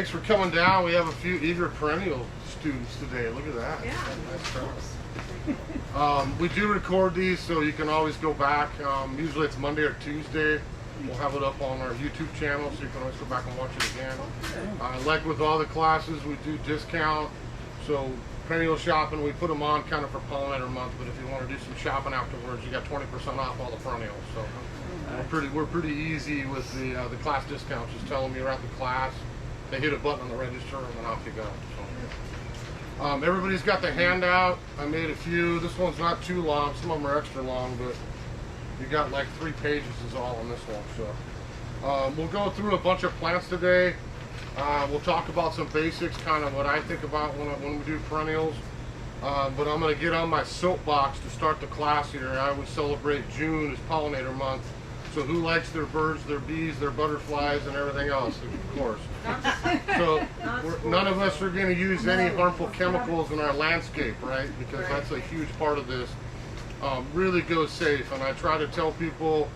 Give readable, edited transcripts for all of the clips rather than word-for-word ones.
Thanks for coming down. We have a few eager perennial students today. Look at that. Yeah. Nice. We do record these, so you can always go back. Usually it's Monday or Tuesday. We'll have it up on our YouTube channel, so you can always go back and watch it again. Like with all the classes, we do discount. So perennial shopping, we put them on kind of for Pollinator Month, but if you want to do some shopping afterwards, you got 20% off all the perennials. So we're pretty easy with the class discounts. Just tell them you're at the class. They hit a button on the register, and then off you go. So, everybody's got the handout. I made a few. This one's not too long. Some of them are extra long, but you got like 3 pages is all on this one. So we'll go through a bunch of plants today. We'll talk about some basics, kind of what I think about when we do perennials. But I'm going to get on my soapbox to start the class here. I would celebrate June as Pollinator Month. So who likes their birds, their bees, their butterflies, and everything else, of course. So none of us are going to use any harmful chemicals in our landscape, right? Because that's a huge part of this. Really go safe. And I try to tell people,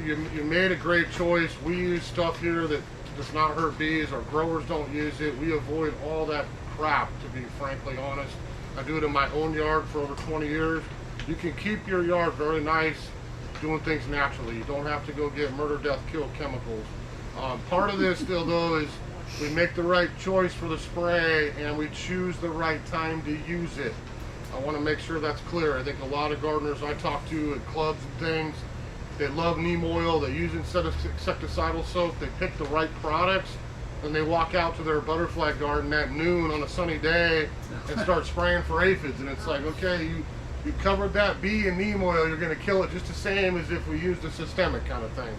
you made a great choice. We use stuff here that does not hurt bees. Our growers don't use it. We avoid all that crap, to be frankly honest. I do it in my own yard for over 20 years. You can keep your yard very nice doing things naturally. You don't have to go get murder, death, kill chemicals. Part of this still though is we make the right choice for the spray and we choose the right time to use it. I want to make sure that's clear. I think a lot of gardeners I talk to at clubs and things, they love neem oil, they use insecticidal soap, they pick the right products, and they walk out to their butterfly garden at noon on a sunny day and start spraying for aphids. And it's like, okay, you covered that bee in neem oil, you're going to kill it just the same as if we used a systemic kind of thing.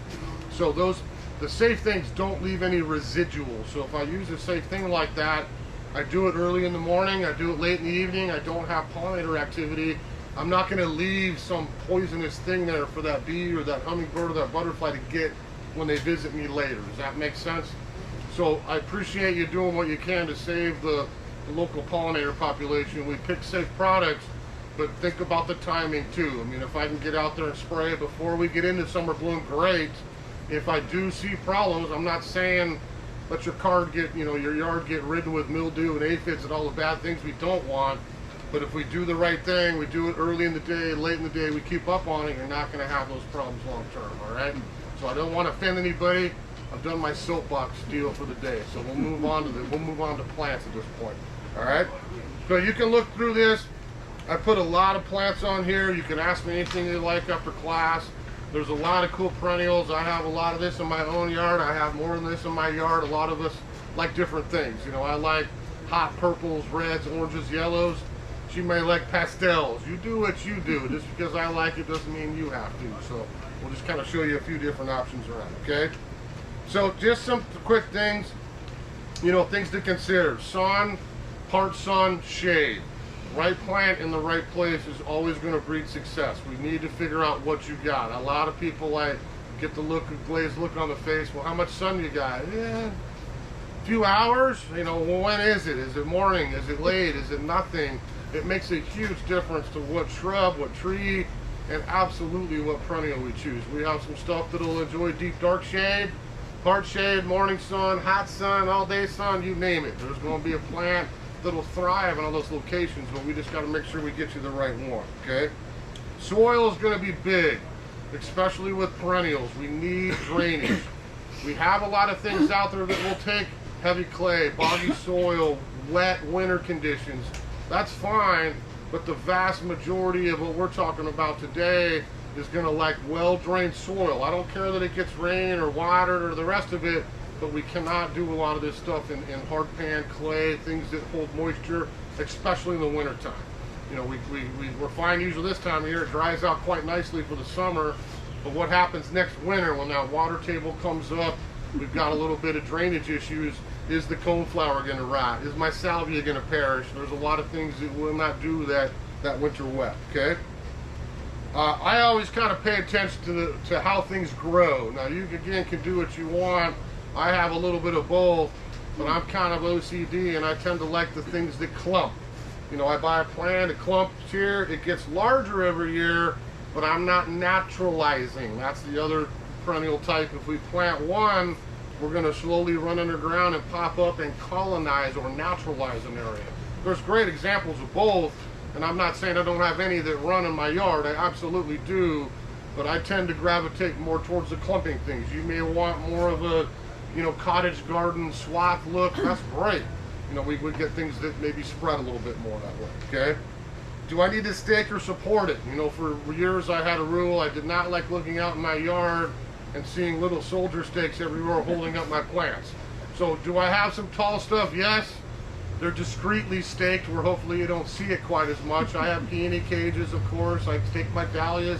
So the safe things don't leave any residual. So if I use a safe thing like that, I do it early in the morning, I do it late in the evening, I don't have pollinator activity, I'm not going to leave some poisonous thing there for that bee or that hummingbird or that butterfly to get when they visit me later. Does that make sense? So I appreciate you doing what you can to save the local pollinator population. We pick safe products, but think about the timing too. I mean, if I can get out there and spray it before we get into summer bloom, great. If I do see problems, I'm not saying let your your yard get ridden with mildew and aphids and all the bad things we don't want. But if we do the right thing, we do it early in the day, late in the day, we keep up on it, you're not going to have those problems long term, all right? So I don't want to offend anybody. I've done my soapbox deal for the day, so we'll move on to plants at this point, all right? So you can look through this. I put a lot of plants on here. You can ask me anything you like after class. There's a lot of cool perennials. I have a lot of this in my own yard. I have more than this in my yard. A lot of us like different things. You know, I like hot purples, reds, oranges, yellows. She may like pastels. You do what you do. Just because I like it doesn't mean you have to. So we'll just kind of show you a few different options around, okay? So just some quick things, things to consider. Sun, part sun, shade. Right plant in the right place is always going to breed success. We need to figure out what you got. A lot of people get the glazed look on the face. Well, how much sun you got? A few hours. Well, when is it? Is it morning? Is it late? Is it nothing? It makes a huge difference to what shrub, what tree, and absolutely what perennial we choose. We have some stuff that'll enjoy deep dark shade, part shade, morning sun, hot sun, all day sun, you name it. There's going to be a plant that'll thrive in all those locations, but we just got to make sure we get you the right one, okay? Soil is going to be big, especially with perennials. We need drainage. We have a lot of things out there that will take heavy clay, boggy soil, wet winter conditions. That's fine, but the vast majority of what we're talking about today is going to like well-drained soil. I don't care that it gets rain or watered or the rest of it, but we cannot do a lot of this stuff in hard pan clay, things that hold moisture, especially in the wintertime. We're fine usually this time of year. It dries out quite nicely for the summer, but what happens next winter when that water table comes up, we've got a little bit of drainage issues. Is the coneflower going to rot? Is my salvia going to perish? There's a lot of things that will not do that winter wet, okay? I always kind of pay attention to how things grow. Now you again can do what you want. I have a little bit of both, but I'm kind of OCD and I tend to like the things that clump. I buy a plant, it clumps here, it gets larger every year, but I'm not naturalizing. That's the other perennial type. If we plant one we're going to slowly run underground and pop up and colonize or naturalize an area. There's great examples of both, and I'm not saying I don't have any that run in my yard. I absolutely do, but I tend to gravitate more towards the clumping things. You may want more of a, you know, cottage garden swath look. That's great. You know, we would get things that maybe spread a little bit more that way, okay? Do I need to stake or support it? You know, for years I had a rule. I did not like looking out in my yard and seeing little soldier stakes everywhere holding up my plants. So do I have some tall stuff? Yes. They're discreetly staked where hopefully you don't see it quite as much. I have peony cages, of course. I stake my dahlias.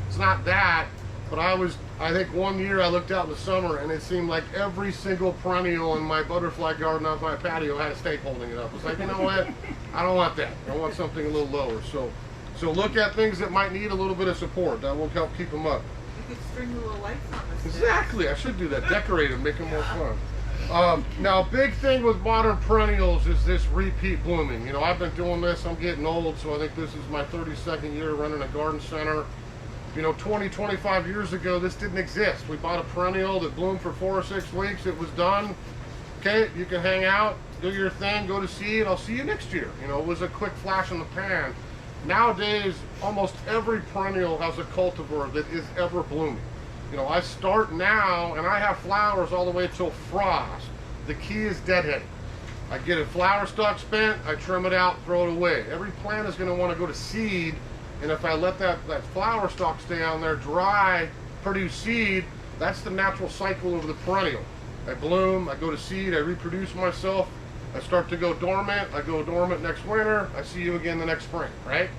It's not that, but I think one year I looked out in the summer and it seemed like every single perennial in my butterfly garden off my patio had a stake holding it up. It's like, you know what? I don't want that. I want something a little lower. So look at things that might need a little bit of support. That will help keep them up. You could string the little lights on the stick. Exactly. I should do that. Decorate them, make them more fun. Now, big thing with modern perennials is this repeat blooming. You know, I've been doing this. I'm getting old, so I think this is my 32nd year running a garden center. You know, 20, 25 years ago, this didn't exist. We bought a perennial that bloomed for 4 or 6 weeks. It was done. Okay, you can hang out, do your thing, go to seed. I'll see you next year. You know, it was a quick flash in the pan. Nowadays, almost every perennial has a cultivar that is ever blooming. You know, I start now, and I have flowers all the way till frost. The key is deadheading. I get a flower stalk spent, I trim it out, throw it away. Every plant is going to want to go to seed, and if I let that flower stalk stay on there dry, produce seed, that's the natural cycle of the perennial. I bloom, I go to seed, I reproduce myself, I start to go dormant, I go dormant next winter, I see you again the next spring, right?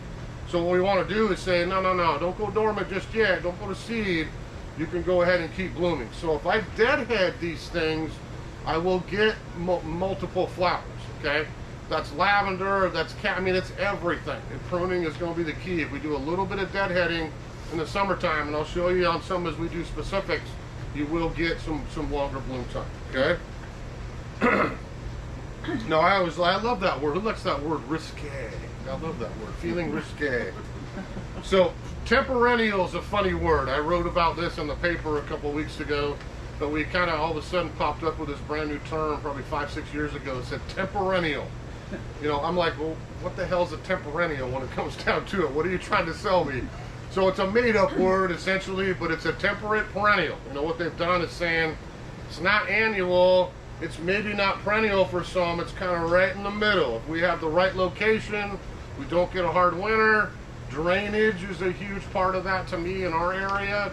So what we want to do is say, no, don't go dormant just yet, don't go to seed, you can go ahead and keep blooming. So if I deadhead these things, I will get multiple flowers, okay? That's lavender, that's I mean, it's everything. And pruning is going to be the key. If we do a little bit of deadheading in the summertime, and I'll show you on some as we do specifics, you will get some longer bloom time, okay? No, I love that word. Who likes that word, risque? I love that word, feeling risque. So, temporennial is a funny word. I wrote about this in the paper a couple weeks ago, but we kind of all of a sudden popped up with this brand new term probably 5-6 years ago. It said temporennial. You know, I'm like, well, what the hell's a temporennial when it comes down to it? What are you trying to sell me? So it's a made-up word essentially, but it's a temperate perennial. You know, what they've done is saying it's not annual, it's maybe not perennial for some, it's kind of right in the middle. If we have the right location, we don't get a hard winter, drainage is a huge part of that to me in our area,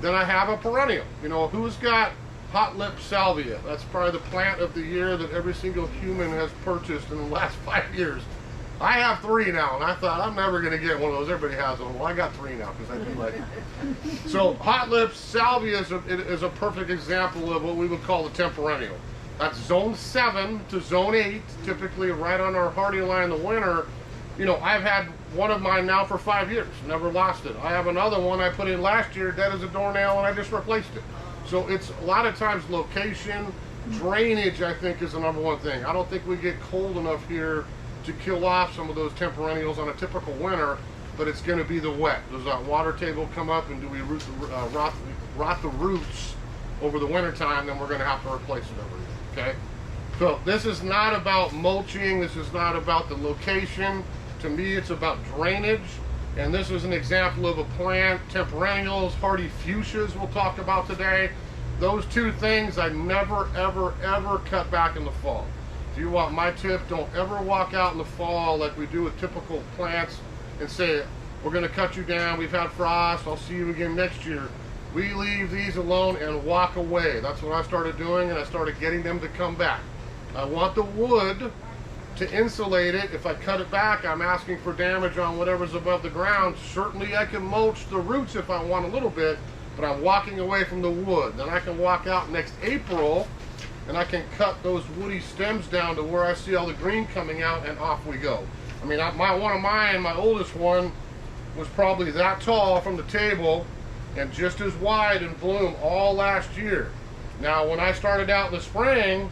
then I have a perennial. You know, who's got hot lip salvia? That's probably the plant of the year that every single human has purchased in the last 5 years. I have 3 now, and I thought I'm never going to get one of those. Everybody has one. Well, I got 3 now because I do like it. So hot lips salvia is a perfect example of what we would call the temporennial. That's zone 7 to zone 8, typically right on our hardy line in the winter. You know, I've had one of mine now for 5 years, never lost it. I have another one I put in last year, dead as a doornail, and I just replaced it. So it's a lot of times location, drainage I think is the #1 thing. I don't think we get cold enough here to kill off some of those temporennials on a typical winter, but it's going to be the wet. Does that water table come up and do we rot the roots over the winter time, then we're going to have to replace it every year, okay? So this is not about mulching, this is not about the location. To me, it's about drainage, and this is an example of a plant, temporennials, hardy fuchsias we'll talk about today. Those 2 things I never, ever, ever cut back in the fall. If you want my tip, don't ever walk out in the fall like we do with typical plants and say, we're going to cut you down, we've had frost, I'll see you again next year. We leave these alone and walk away. That's what I started doing, and I started getting them to come back. I want the wood to insulate it. If I cut it back, I'm asking for damage on whatever's above the ground. Certainly I can mulch the roots if I want a little bit, but I'm walking away from the wood. Then I can walk out next April and I can cut those woody stems down to where I see all the green coming out, and off we go. I mean, one of mine, my oldest one, was probably that tall from the table and just as wide in bloom all last year. Now, when I started out in the spring,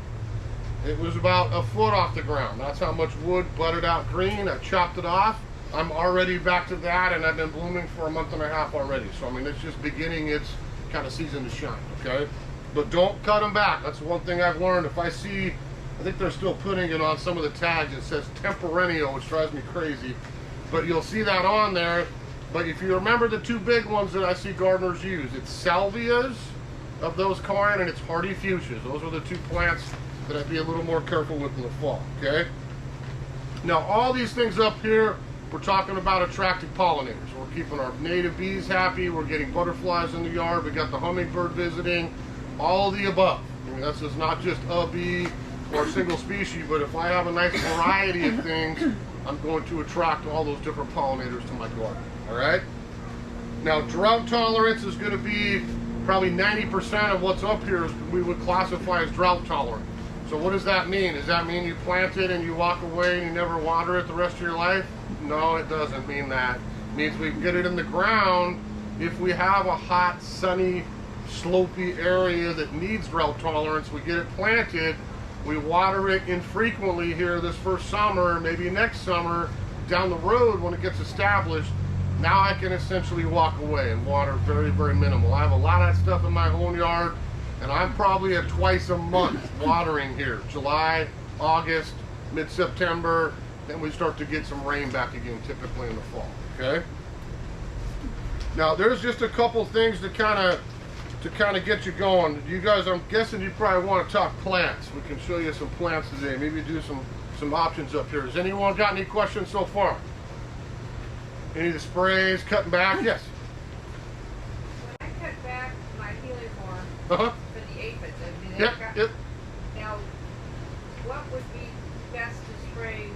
it was about a foot off the ground. That's how much wood budded out green. I chopped it off. I'm already back to that, and I've been blooming for a month and a half already. So, I mean, it's just beginning its kind of season to shine, okay? but don't cut them back. That's one thing I've learned. If I see, I think they're still putting it on some of the tags, it says Temporennial, which drives me crazy, but you'll see that on there. But if you remember the two big ones that I see gardeners use, it's salvias of those kind, and it's hardy fuchsias. Those are the two plants that I'd be a little more careful with in the fall, okay? Now, all these things up here, we're talking about attracting pollinators. We're keeping our native bees happy. We're getting butterflies in the yard. We got the hummingbird visiting. All of the above. I mean, this is not just a bee or a single species, but if I have a nice variety of things, I'm going to attract all those different pollinators to my garden. All right? Now, drought tolerance is going to be probably 90% of what's up here is we would classify as drought tolerant. So what does that mean? Does that mean you plant it and you walk away and you never water it the rest of your life? No, it doesn't mean that. It means we can get it in the ground if we have a hot, sunny, slopey area that needs drought tolerance. We get it planted, we water it infrequently here this first summer, maybe next summer, down the road when it gets established. Now I can essentially walk away and water very, very minimal. I have a lot of that stuff in my own yard, and I'm probably at twice a month watering here. July, August, mid-September, then we start to get some rain back again, typically in the fall, okay? Now, there's just a couple things to kind of get you going. You guys, I'm guessing you probably want to talk plants. We can show you some plants today, maybe do some options up here. Has anyone got any questions so far? Any of the sprays, cutting back? Yes. When I cut back my heliform Uh-huh. for the aphids, I mean, Yep, yep. now, what would be best to spray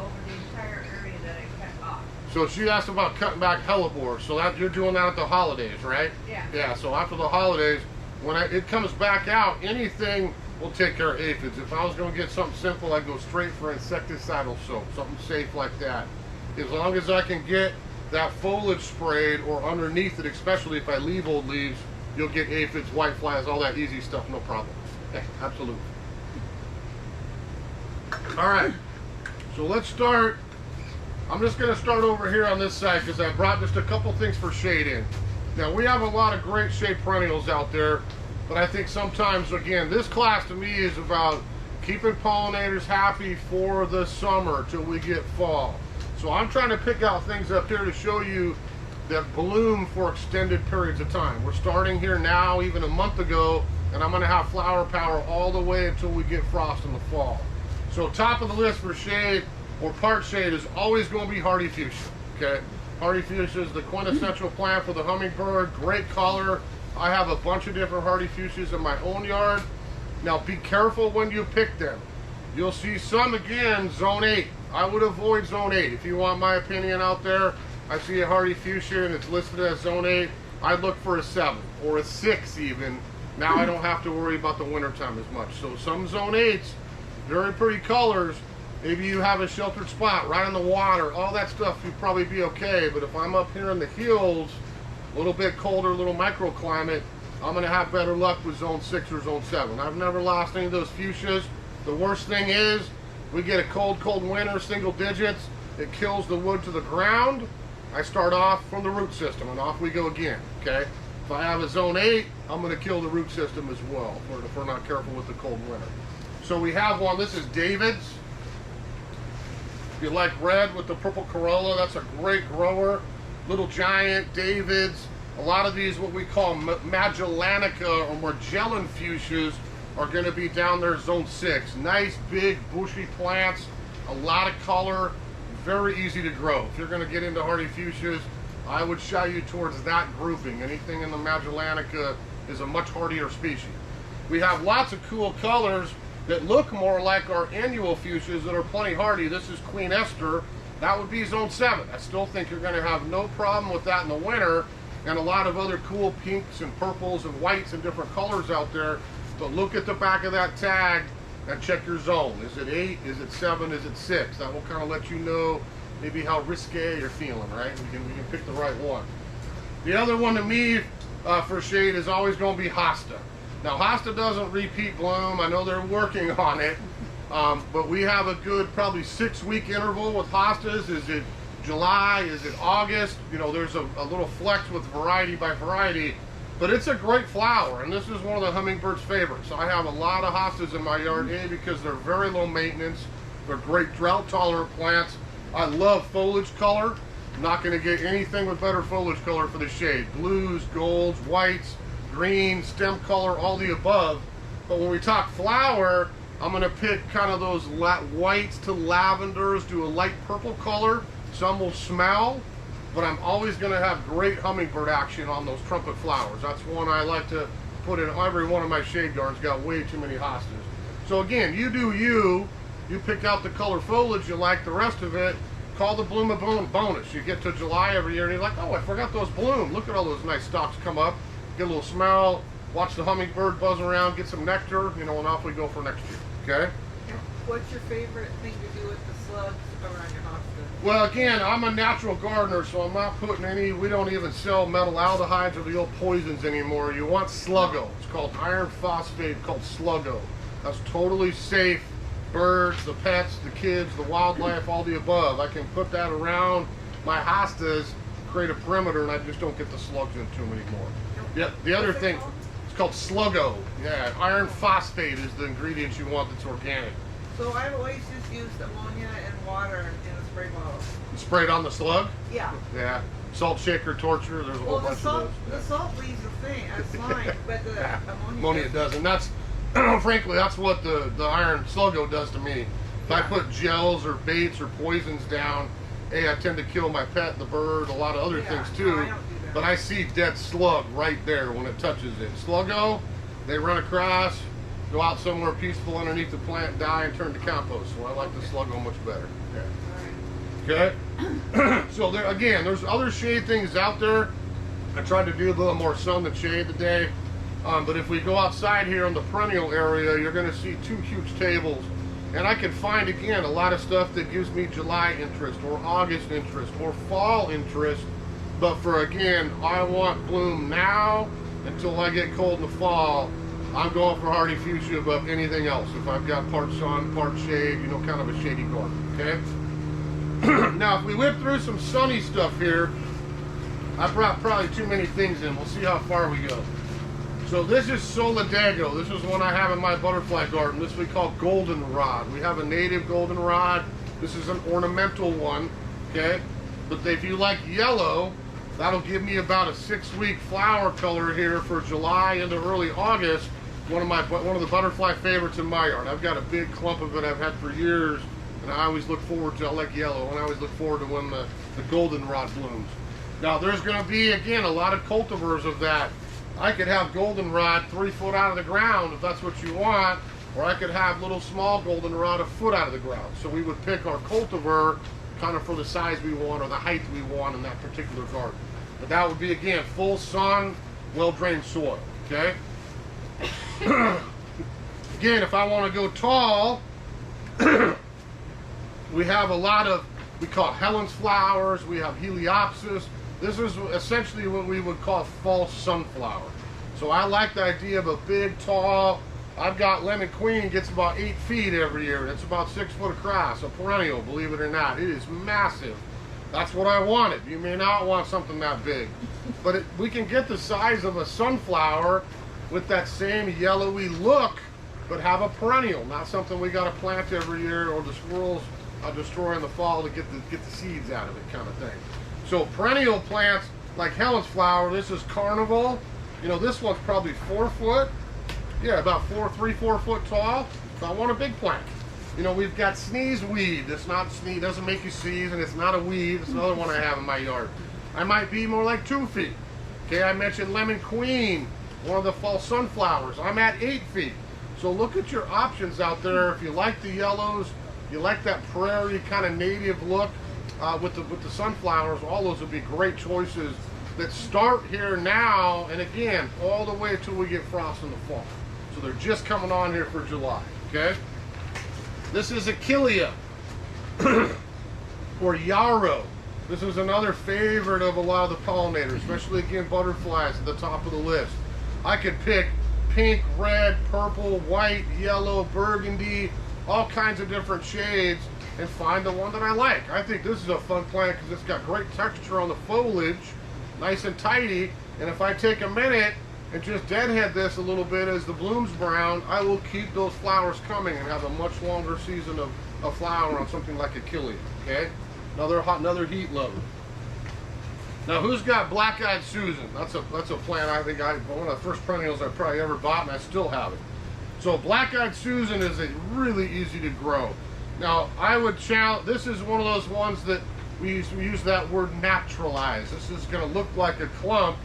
over the entire area that I cut off? So she asked about cutting back hellebore. So that you're doing that at the holidays, right? Yeah. Yeah, so after the holidays, when it comes back out, anything will take care of aphids. If I was going to get something simple, I'd go straight for insecticidal soap, something safe like that. As long as I can get that foliage sprayed or underneath it, especially if I leave old leaves, you'll get aphids, whiteflies, all that easy stuff, no problem. Yeah, absolutely. All right, so let's start. I'm just going to start over here on this side because I brought just a couple things for shade in. Now, we have a lot of great shade perennials out there, but I think sometimes, again, this class to me is about keeping pollinators happy for the summer till we get fall. So I'm trying to pick out things up here to show you that bloom for extended periods of time. We're starting here now, even a month ago, and I'm going to have flower power all the way until we get frost in the fall. So top of the list for shade or part shade is always going to be hardy fuchsia. Okay, hardy fuchsia is the quintessential plant for the hummingbird. Great color. I have a bunch of different hardy fuchsias in my own yard. Now be careful when you pick them. You'll see some, again, zone 8. I would avoid zone 8. If you want my opinion out there, I see a hardy fuchsia and it's listed as zone 8. I'd look for a 7 or a 6 even. Now I don't have to worry about the wintertime as much. So some zone 8s, very pretty colors. Maybe you have a sheltered spot right on the water. All that stuff you'd probably be okay. But if I'm up here in the hills, a little bit colder, a little microclimate, I'm going to have better luck with zone 6 or zone 7. I've never lost any of those fuchsias. The worst thing is we get a cold winter, single digits. It kills the wood to the ground. I start off from the root system and off we go again, okay? If I have a zone 8, I'm going to kill the root system as well if we're not careful with the cold winter. So we have one, this is David's. If you like red with the purple corolla, that's a great grower. Little Giant, David's. A lot of these, what we call Magellanica or Magellan fuchsias, are going to be down there zone 6. Nice, big, bushy plants, a lot of color, very easy to grow. If you're going to get into hardy fuchsias, I would shy you towards that grouping. Anything in the Magellanica is a much hardier species. We have lots of cool colors that look more like our annual fuchsias that are plenty hardy. This is Queen Esther. That would be zone 7. I still think you're going to have no problem with that in the winter, and a lot of other cool pinks and purples and whites and different colors out there. But look at the back of that tag and check your zone. Is it 8? Is it 7? Is it 6? That will kind of let you know maybe how risque you're feeling, right? We can pick the right one. The other one to me for shade is always going to be Hosta. Now Hosta doesn't repeat bloom. I know they're working on it, but we have a good probably 6-week interval with Hostas. Is it July? Is it August? You know, there's a little flex with variety by variety. But it's a great flower, and this is one of the hummingbird's favorites. I have a lot of hostas in my yard, A, because they're very low maintenance. They're great drought-tolerant plants. I love foliage color. I'm not going to get anything with better foliage color for the shade. Blues, golds, whites, greens, stem color, all the above. But when we talk flower, I'm going to pick kind of those whites to lavenders, do a light purple color. Some will smell, but I'm always going to have great hummingbird action on those trumpet flowers. That's one I like to put in every one of my shade gardens. Got way too many hostas. So again, you do you. You pick out the color foliage you like, the rest of it. Call the bloom a bonus. You get to July every year and you're like, oh, I forgot those bloom. Look at all those nice stalks come up. Get a little smell, watch the hummingbird buzz around, get some nectar, you know, and off we go for next year, okay? What's your favorite thing to do with the slugs around your hosta? Well, again, I'm a natural gardener, so I'm not putting any, we don't even sell metaldehydes or the old poisons anymore. You want Sluggo. It's called iron phosphate, called Sluggo. That's totally safe. Birds, the pets, the kids, the wildlife, all the above. I can put that around my hostas, create a perimeter, and I just don't get the slugs into them anymore. Yeah, the other thing, it's called Sluggo. Yeah, iron phosphate is the ingredient you want that's organic. So I've always just used ammonia and water in a spray bottle. You spray it on the slug? Yeah. Yeah. Salt shaker torture, there's a whole bunch of those. The salt leaves a thing, that's fine, but the ammonia doesn't. That's frankly, that's what the iron Sluggo does to me. If I put gels or baits or poisons down, hey, I tend to kill my pet, the bird, a lot of other things too. No, I don't do that. But I see dead slug right there when it touches it. Sluggo, they run across, go out somewhere peaceful underneath the plant, die, and turn to compost. So I like the Sluggo much better. Yeah. Okay. So there again, there's other shade things out there. I tried to do a little more sun than shade today. But if we go outside here in the perennial area, you're going to see two huge tables. And I can find, again, a lot of stuff that gives me July interest or August interest or fall interest. But for, again, I want bloom now until I get cold in the fall. I'm going for hardy fuchsia above anything else. If I've got part sun, part shade, you know, kind of a shady garden, okay? Now, if we whip through some sunny stuff here, I brought probably too many things in. We'll see how far we go. So this is Solidago. This is one I have in my butterfly garden. This we call goldenrod. We have a native goldenrod. This is an ornamental one, okay? But if you like yellow, that'll give me about a 6-week flower color here for July into early August. One of the butterfly favorites in my yard. I've got a big clump of it I've had for years, and I always look forward to. I like yellow, and I always look forward to when the goldenrod blooms. Now there's going to be, again, a lot of cultivars of that. I could have goldenrod 3 foot out of the ground if that's what you want, or I could have little small goldenrod a foot out of the ground. So we would pick our cultivar kind of for the size we want or the height we want in that particular garden. But that would be, again, full sun, well-drained soil, okay? Again, if I want to go tall, we have a lot of, we call Helen's flowers, we have Heliopsis. This is essentially what we would call false sunflower. So I like the idea of a big, tall, I've got Lemon Queen, gets about 8 feet every year. It's about 6 foot across, a perennial, believe it or not. It is massive. That's what I wanted. You may not want something that big. But we can get the size of a sunflower with that same yellowy look, but have a perennial, not something we got to plant every year or the squirrels destroy in the fall to get the seeds out of it kind of thing. So perennial plants like Helen's flower, this is Carnival. You know, this one's probably 4 foot. Yeah, about 3, 4 foot tall. So I want a big plant. You know, we've got sneeze weed. That's not sneeze, doesn't make you sneeze, and it's not a weed. It's another one I have in my yard. I might be more like 2 feet. Okay, I mentioned Lemon Queen, one of the false sunflowers. I'm at 8 feet. So look at your options out there. If you like the yellows, you like that prairie kind of native look with the sunflowers, all those would be great choices that start here now, and again, all the way until we get frost in the fall. So they're just coming on here for July, okay? This is Achillea, or yarrow. This is another favorite of a lot of the pollinators, especially, again, butterflies at the top of the list. I could pick pink, red, purple, white, yellow, burgundy, all kinds of different shades, and find the one that I like. I think this is a fun plant because it's got great texture on the foliage, nice and tidy, and if I take a minute and just deadhead this a little bit as the bloom's brown, I will keep those flowers coming and have a much longer season of flower on something like Achilles, okay? Another heat lover. Now, who's got Black-Eyed Susan? That's a plant I think one of the first perennials I probably ever bought, and I still have it. So Black-Eyed Susan is really easy to grow. Now, I would challenge, this is one of those ones that we use that word naturalize. This is going to look like a clump.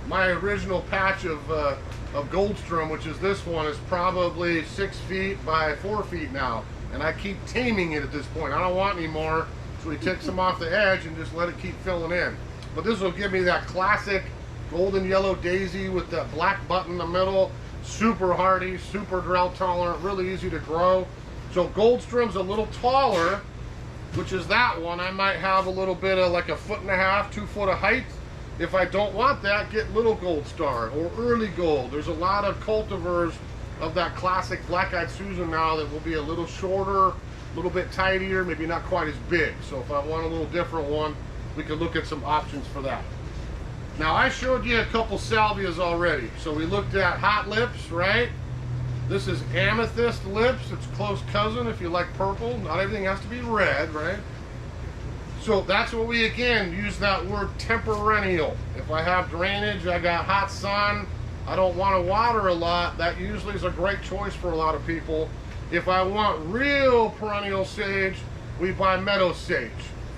My original patch of Goldstrom, which is this one, is probably 6 feet by 4 feet now. And I keep taming it at this point. I don't want any more, so we take some off the edge and just let it keep filling in. But this will give me that classic golden yellow daisy with that black button in the middle. Super hardy, super drought tolerant, really easy to grow. So Goldstrom's a little taller, which is that one. I might have a little bit of like 1.5 to 2 foot of height. If I don't want that, get little Gold Star or early gold. There's a lot of cultivars of that classic Black-Eyed Susan now that will be a little shorter, a little bit tidier, maybe not quite as big. So if I want a little different one, we could look at some options for that. Now, I showed you a couple salvias already. So we looked at hot lips, right? This is amethyst lips. It's close cousin if you like purple. Not everything has to be red, right? So that's what we, again, use that word temporennial. If I have drainage, I got hot sun, I don't want to water a lot, that usually is a great choice for a lot of people. If I want real perennial sage, we buy meadow sage.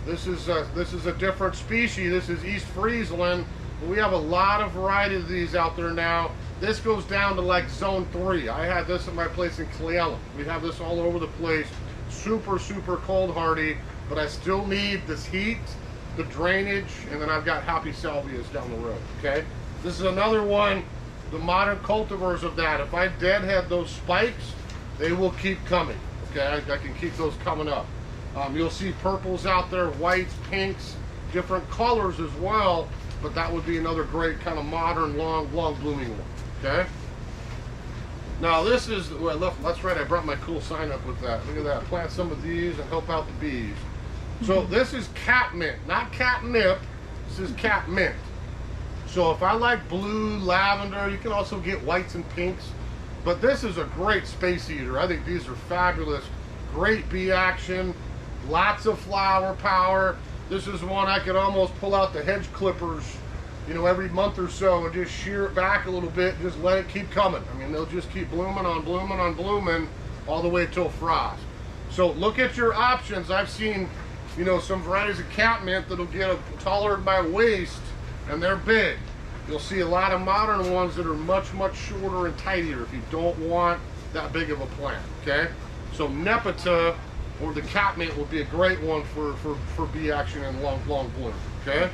This is a different species. This is East Friesland. But we have a lot of varieties of these out there now. This goes down to like zone 3. I had this at my place in Cleella. We have this all over the place. Super, super cold hardy, but I still need this heat, the drainage, and then I've got happy salvias down the road, okay? This is another one, the modern cultivars of that. If I deadhead those spikes, they will keep coming, okay? I can keep those coming up. You'll see purples out there, whites, pinks, different colors as well, but that would be another great kind of modern, long blooming one, okay? Now this is, well, that's right, I brought my cool sign up with that. Look at that, plant some of these and help out the bees. So this is catmint, not catnip, this is catmint. So if I like blue, lavender, you can also get whites and pinks, but this is a great space eater. I think these are fabulous, great bee action, lots of flower power. This is one I could almost pull out the hedge clippers, you know, every month or so and just shear it back a little bit and just let it keep coming. I mean, they'll just keep blooming on blooming on blooming all the way till frost. So look at your options. I've seen, you know, some varieties of catmint that'll get taller than my waist and they're big. You'll see a lot of modern ones that are much, much shorter and tidier if you don't want that big of a plant, okay? So Nepeta or the catmint would be a great one for bee action and long bloom, okay?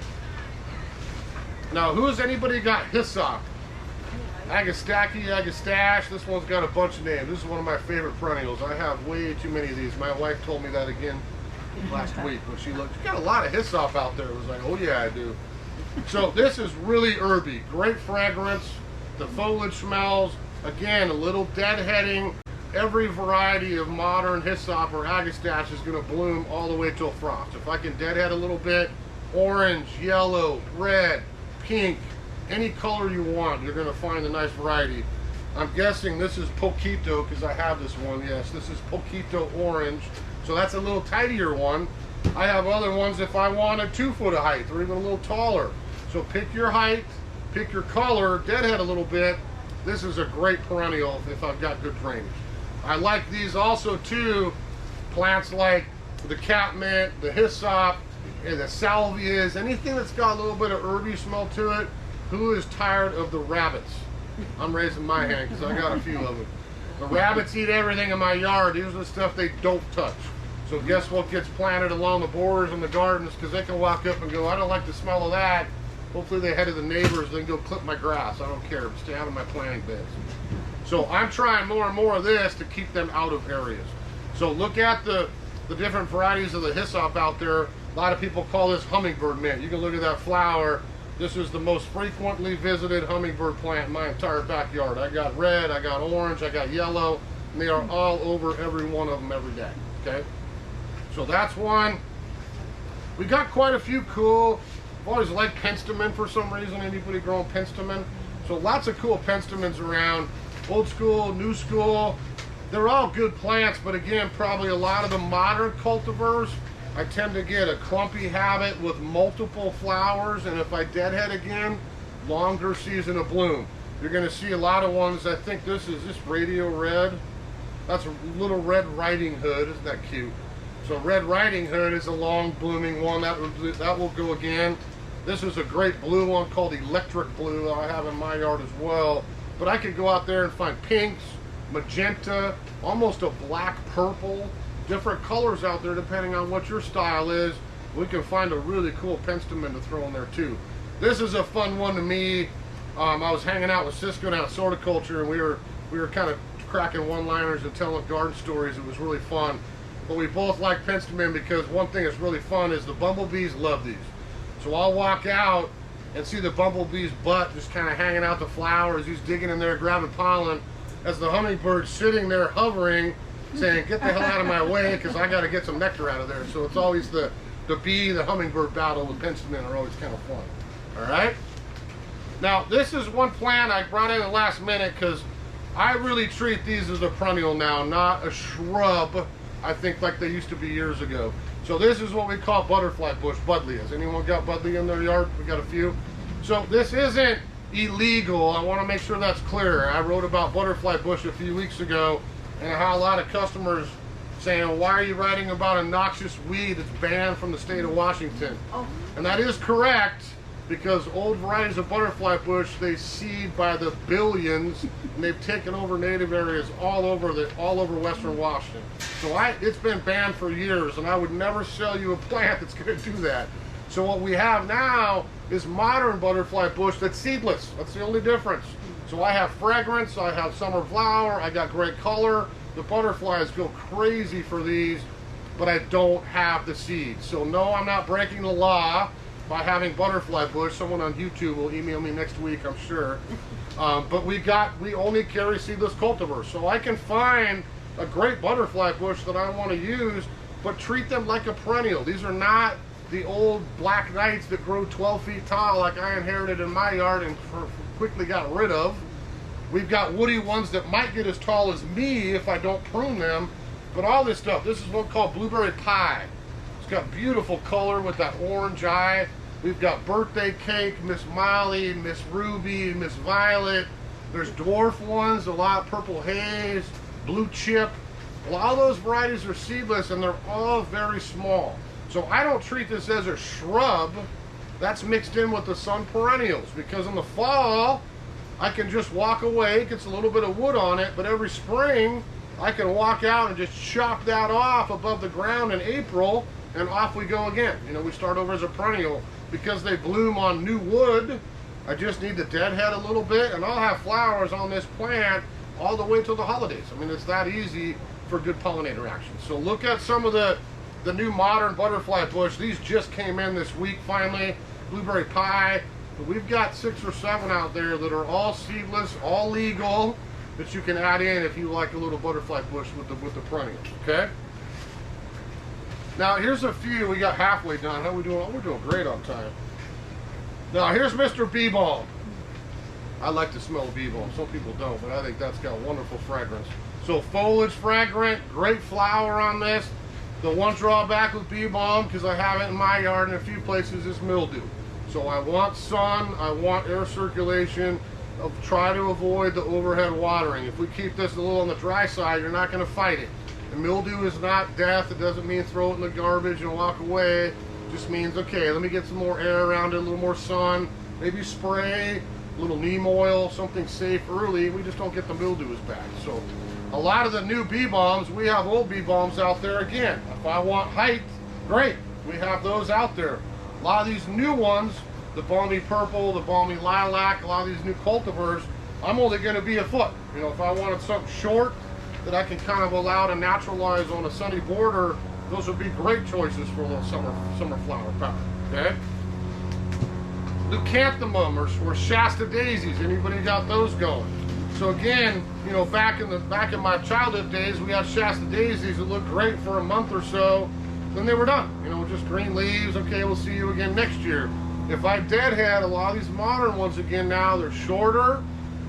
Now, who's anybody got hyssop? Agastaki, Agastache, this one's got a bunch of names. This is one of my favorite perennials. I have way too many of these. My wife told me that again last week when she looked. You got a lot of hyssop out there. It was like, oh yeah, I do. So this is really herby, great fragrance. The foliage smells, again, a little deadheading. Every variety of modern hyssop or agastache is going to bloom all the way till frost. If I can deadhead a little bit, orange, yellow, red, pink, any color you want, you're going to find a nice variety. I'm guessing this is Poquito because I have this one. Yes, this is Poquito orange. So that's a little tidier one. I have other ones if I want a 2 foot of height or even a little taller. So pick your height, pick your color, deadhead a little bit. This is a great perennial if I've got good drainage. I like these also too, plants like the catmint, the hyssop, and the salvias, anything that's got a little bit of herby smell to it. Who is tired of the rabbits? I'm raising my hand because I got a few of them. The rabbits eat everything in my yard. These are the stuff they don't touch. So guess what gets planted along the borders and the gardens, because they can walk up and go, I don't like the smell of that. Hopefully they head to the neighbors, then go clip my grass. I don't care, but stay out of my planting beds. So I'm trying more and more of this to keep them out of areas. So look at the different varieties of the hyssop out there. A lot of people call this hummingbird mint. You can look at that flower. This is the most frequently visited hummingbird plant in my entire backyard. I got red, I got orange, I got yellow, and they are all over every one of them every day, okay? So that's one. We got quite a few cool. I've always liked penstemon for some reason. Anybody growing penstemon? So lots of cool penstemons around, old school, new school. They're all good plants, but again, probably a lot of the modern cultivars, I tend to get a clumpy habit with multiple flowers, and if I deadhead again, longer season of bloom. You're gonna see a lot of ones. I think this radio red. That's a little Red Riding Hood. Isn't that cute? So Red Riding Hood is a long blooming one. That will go again. This is a great blue one called Electric Blue that I have in my yard as well. But I could go out there and find pinks, magenta, almost a black purple, different colors out there depending on what your style is. We can find a really cool penstemon to throw in there too. This is a fun one to me. I was hanging out with Cisco down at Sorticulture, and we were kind of cracking one-liners and telling garden stories. It was really fun. But we both like penstemon because one thing that's really fun is the bumblebees love these. So I'll walk out and see the bumblebee's butt just kind of hanging out the flowers. He's digging in there, grabbing pollen, as the hummingbird's sitting there hovering, saying, "Get the hell out of my way, because I got to get some nectar out of there." So it's always the bee, the hummingbird battle with penstemon are always kind of fun. All right. Now this is one plant I brought in the last minute because I really treat these as a perennial now, not a shrub, I think, like they used to be years ago. So this is what we call butterfly bush, Buddleias. Anyone got Buddleia in their yard? We got a few. So this isn't illegal. I want to make sure that's clear. I wrote about butterfly bush a few weeks ago and how a lot of customers saying, "Why are you writing about a noxious weed that's banned from the state of Washington?" Oh. And that is correct, because old varieties of butterfly bush, they seed by the billions, and they've taken over native areas all over Western Washington. So it's been banned for years, and I would never sell you a plant that's going to do that. So what we have now is modern butterfly bush that's seedless. That's the only difference. So I have fragrance, I have summer flower, I got great color. The butterflies go crazy for these, but I don't have the seeds. So no, I'm not breaking the law by having butterfly bush. Someone on YouTube will email me next week, I'm sure. But we only carry seedless cultivars. So I can find a great butterfly bush that I want to use, but treat them like a perennial. These are not the old black knights that grow 12 feet tall like I inherited in my yard and quickly got rid of. We've got woody ones that might get as tall as me if I don't prune them. But all this stuff, this is one called blueberry pie. It's got beautiful color with that orange eye. We've got birthday cake, Miss Molly, Miss Ruby, Miss Violet. There's dwarf ones, a lot, purple haze, blue chip. Well, all those varieties are seedless, and they're all very small. So I don't treat this as a shrub. That's mixed in with the sun perennials, because in the fall, I can just walk away. It gets a little bit of wood on it, but every spring, I can walk out and just chop that off above the ground in April, and off we go again. You know, we start over as a perennial. Because they bloom on new wood, I just need to deadhead a little bit, and I'll have flowers on this plant all the way till the holidays. I mean, it's that easy for good pollinator action. So look at some of the new modern butterfly bush. These just came in this week finally. Blueberry pie. But we've got 6 or 7 out there that are all seedless, all legal, that you can add in if you like a little butterfly bush with the perennials, okay? Now here's a few. We got halfway done. How are we doing? Oh, we're doing great on time. Now here's Mr. Bee Balm. I like to smell bee balm. Some people don't, but I think that's got wonderful fragrance. So foliage fragrant, great flower on this. The one drawback with bee balm, because I have it in my yard in a few places, is mildew. So I want sun, I want air circulation. I'll try to avoid the overhead watering. If we keep this a little on the dry side, you're not going to fight it. And mildew is not death. It doesn't mean throw it in the garbage and walk away. It just means, okay, let me get some more air around it, a little more sun, maybe spray, a little neem oil, something safe early. We just don't get the mildew as bad. So a lot of the new bee balms, we have old bee balms out there again. If I want height, great. We have those out there. A lot of these new ones, the balmy purple, the balmy lilac, a lot of these new cultivars, I'm only going to be a foot. You know, if I wanted something short that I can kind of allow to naturalize on a sunny border, those would be great choices for a little summer flower power. Okay. Leucanthemum or Shasta daisies. Anybody got those going? So again, you know, back in my childhood days, we had Shasta daisies that looked great for a month or so, then they were done. You know, just green leaves. Okay, we'll see you again next year. If I deadhead, a lot of these modern ones again now, they're shorter,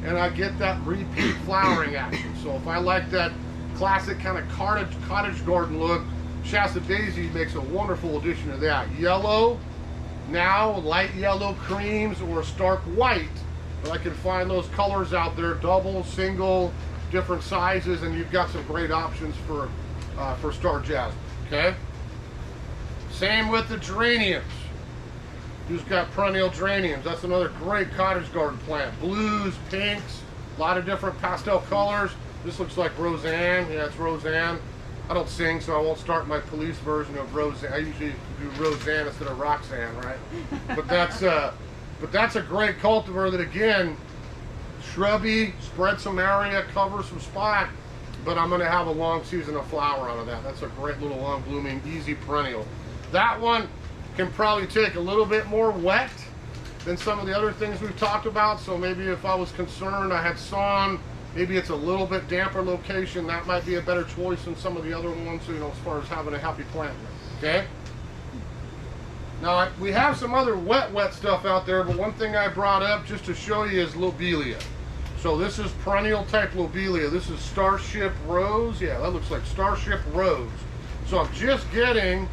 and I get that repeat flowering action. So if I like that classic kind of cottage garden look, Shasta Daisy makes a wonderful addition to that. Yellow, now light yellow creams or stark white, but I can find those colors out there, double, single, different sizes, and you've got some great options for star jasmine, okay? Same with the geraniums. Who's got perennial geraniums? That's another great cottage garden plant. Blues, pinks, a lot of different pastel colors. This looks like Roseanne. Yeah, it's Roseanne. I don't sing, so I won't start my police version of Roseanne. I usually do Roseanne instead of Roxanne, right? But that's a great cultivar that, again, shrubby, spread some area, cover some spot, but I'm going to have a long season of flower out of that. That's a great little long blooming, easy perennial. That one can probably take a little bit more wet than some of the other things we've talked about. So maybe if I was concerned I had sun, maybe it's a little bit damper location, that might be a better choice than some of the other ones, you know, as far as having a happy plant. Okay? Now, we have some other wet stuff out there, but one thing I brought up just to show you is lobelia. So this is perennial type lobelia. This is Starship Rose. Yeah, that looks like Starship Rose. So I'm just getting,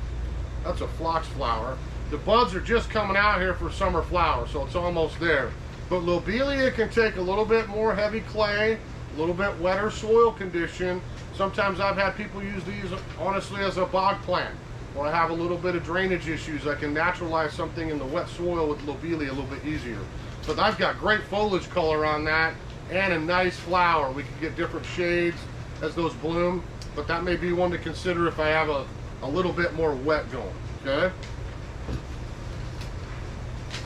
that's a phlox flower. The buds are just coming out here for summer flower, so it's almost there. But lobelia can take a little bit more heavy clay, a little bit wetter soil condition. Sometimes I've had people use these honestly as a bog plant, or I have a little bit of drainage issues. I can naturalize something in the wet soil with lobelia a little bit easier. But I've got great foliage color on that and a nice flower. We can get different shades as those bloom, but that may be one to consider if I have a little bit more wet going, okay?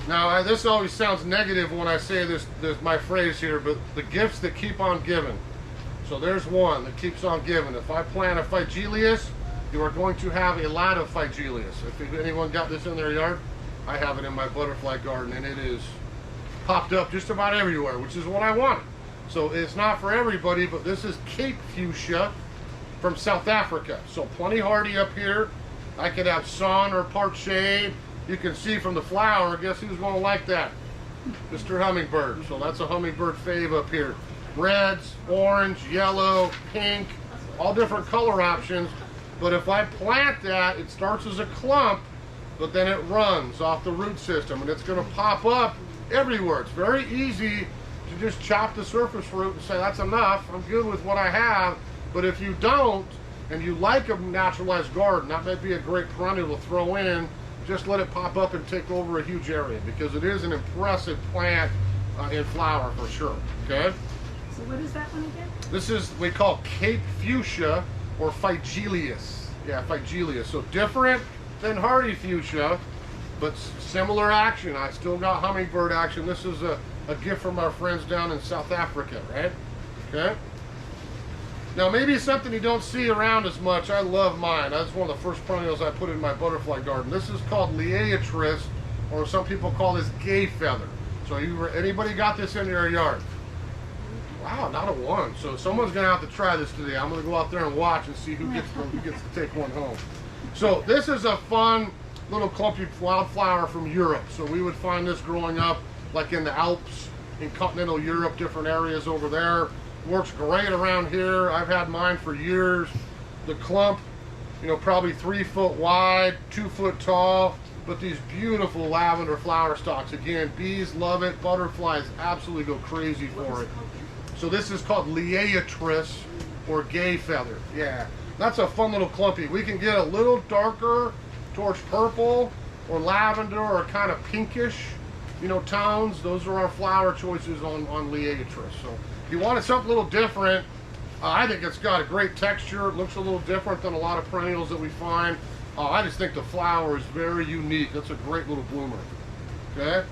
Now, this always sounds negative when I say this my phrase here, but the gifts that keep on giving. So there's one that keeps on giving. If I plant a Phygelius, you are going to have a lot of Phygelius. If anyone got this in their yard, I have it in my butterfly garden, and it is popped up just about everywhere, which is what I want. So it's not for everybody, but this is Cape Fuchsia from South Africa. So plenty hardy up here. I could have sun or part shade. You can see from the flower, guess who's going to like that? Mr. Hummingbird. So that's a hummingbird fave up here. Reds, orange, yellow, pink, all different color options. But if I plant that, it starts as a clump, but then it runs off the root system, and it's going to pop up everywhere. It's very easy to just chop the surface root and say, that's enough, I'm good with what I have. But if you don't, and you like a naturalized garden, that might be a great perennial to throw in. Just let it pop up and take over a huge area, because it is an impressive plant in flower for sure, okay? So what is that one again? This is, we call Cape Fuchsia or Phygelius. Yeah, Phygelius. So different than hardy fuchsia, but similar action. I still got hummingbird action. This is a gift from our friends down in South Africa, right? Okay. Now maybe something you don't see around as much. I love mine. That's one of the first perennials I put in my butterfly garden. This is called Liaeatris, or some people call this gay feather. So anybody got this in their yard? Wow, not a one. So someone's gonna have to try this today. I'm gonna go out there and watch and see who gets to take one home. So this is a fun little clumpy wildflower from Europe. So we would find this growing up like in the Alps, in continental Europe, different areas over there. Works great around here. I've had mine for years. The clump, you know, probably 3 foot wide, 2 foot tall, but these beautiful lavender flower stalks. Again, bees love it. Butterflies absolutely go crazy for it. So this is called Liaeatris or gay feather. Yeah, that's a fun little clumpy. We can get a little darker towards purple or lavender or kind of pinkish, you know, tones. Those are our flower choices on Liaeatris. So if you wanted something a little different, I think it's got a great texture. It looks a little different than a lot of perennials that we find. I just think the flower is very unique. That's a great little bloomer. Okay.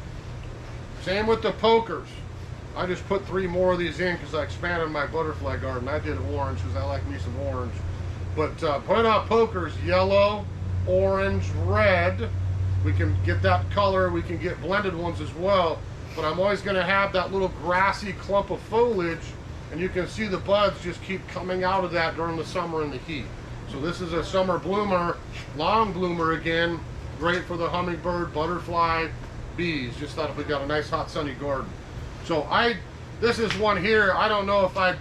Same with the pokers. I just put 3 more of these in because I expanded my butterfly garden. I did orange because I like me some orange. But put out pokers, yellow, orange, red. We can get that color. We can get blended ones as well. But I'm always going to have that little grassy clump of foliage, and you can see the buds just keep coming out of that during the summer and the heat. So this is a summer bloomer, long bloomer again, great for the hummingbird, butterfly, bees. Just thought if we got a nice hot sunny garden. So this is one here. I don't know if I'd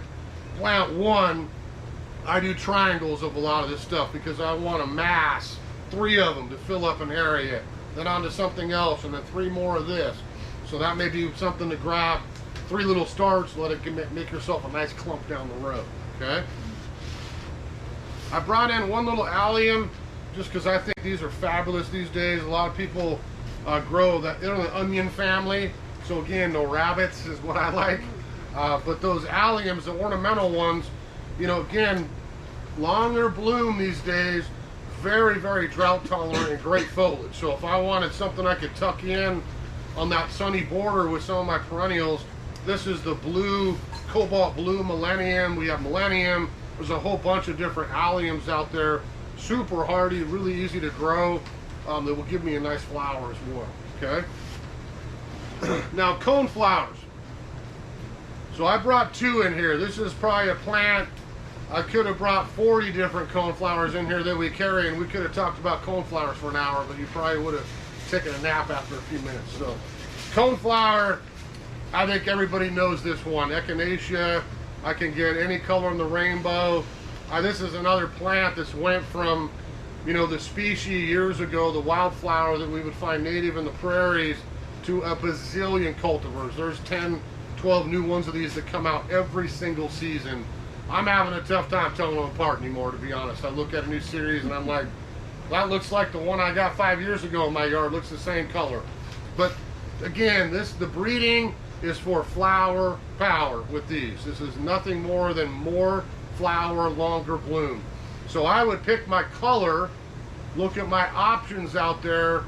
plant one. I do triangles of a lot of this stuff because I want to mass 3 of them to fill up an area, then onto something else, and then 3 more of this. So that may be something to grab 3 little starts, let it make yourself a nice clump down the road, okay? I brought in one little allium just because I think these are fabulous these days. A lot of people grow that, they're in the onion family. So again, no rabbits is what I like. But those alliums, the ornamental ones, you know, again, longer bloom these days, very, very drought tolerant and great foliage. So if I wanted something I could tuck in on that sunny border with some of my perennials, this is the blue, cobalt blue millennium. We have millennium. There's a whole bunch of different alliums out there. Super hardy, really easy to grow. That will give me a nice flower as well, okay? Now, coneflowers. So I brought 2 in here. This is probably a plant. I could have brought 40 different coneflowers in here that we carry, and we could have talked about coneflowers for an hour, but you probably would have taken a nap after a few minutes. So, coneflower, I think everybody knows this one. Echinacea. I can get any color in the rainbow. This is another plant that's went from, you know, the species years ago, the wildflower that we would find native in the prairies, to a bazillion cultivars. There's 10, 12 new ones of these that come out every single season. I'm having a tough time telling them apart anymore, to be honest. I look at a new series and I'm like, that looks like the one I got 5 years ago in my yard. Looks the same color. But again, the breeding is for flower power with these. This is nothing more than more flower, longer bloom. So I would pick my color, look at my options out there,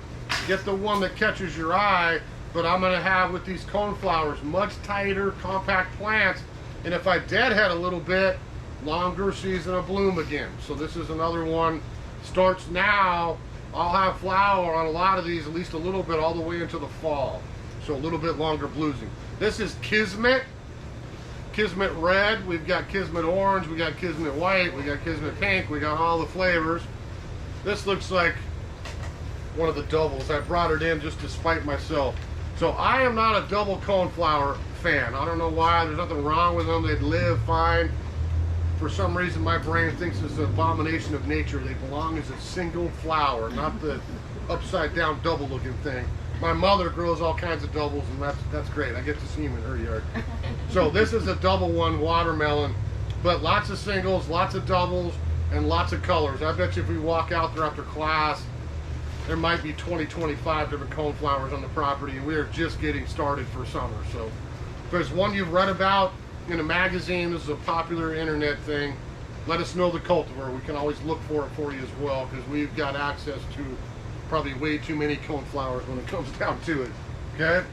get the one that catches your eye, but I'm gonna have with these coneflowers much tighter, compact plants, and if I deadhead a little bit, longer season of bloom again. So this is another one, starts now. I'll have flower on a lot of these, at least a little bit, all the way into the fall. So a little bit longer blooming. This is Kismet. Kismet red, we've got Kismet orange, we got Kismet white, we got Kismet pink, we got all the flavors. This looks like one of the doubles. I brought it in just to spite myself. So I am not a double coneflower fan. I don't know why. There's nothing wrong with them. They'd live fine. For some reason, my brain thinks it's an abomination of nature. They belong as a single flower, not the upside down double looking thing. My mother grows all kinds of doubles, and that's great. I get to see them in her yard. So this is a double one, watermelon, but lots of singles, lots of doubles, and lots of colors. I bet you if we walk out there after class, there might be 20, 25 different coneflowers on the property, and we are just getting started for summer. So if there's one you've read about in a magazine, this is a popular internet thing, let us know the cultivar. We can always look for it for you as well, because we've got access to probably way too many coneflowers when it comes down to it, okay?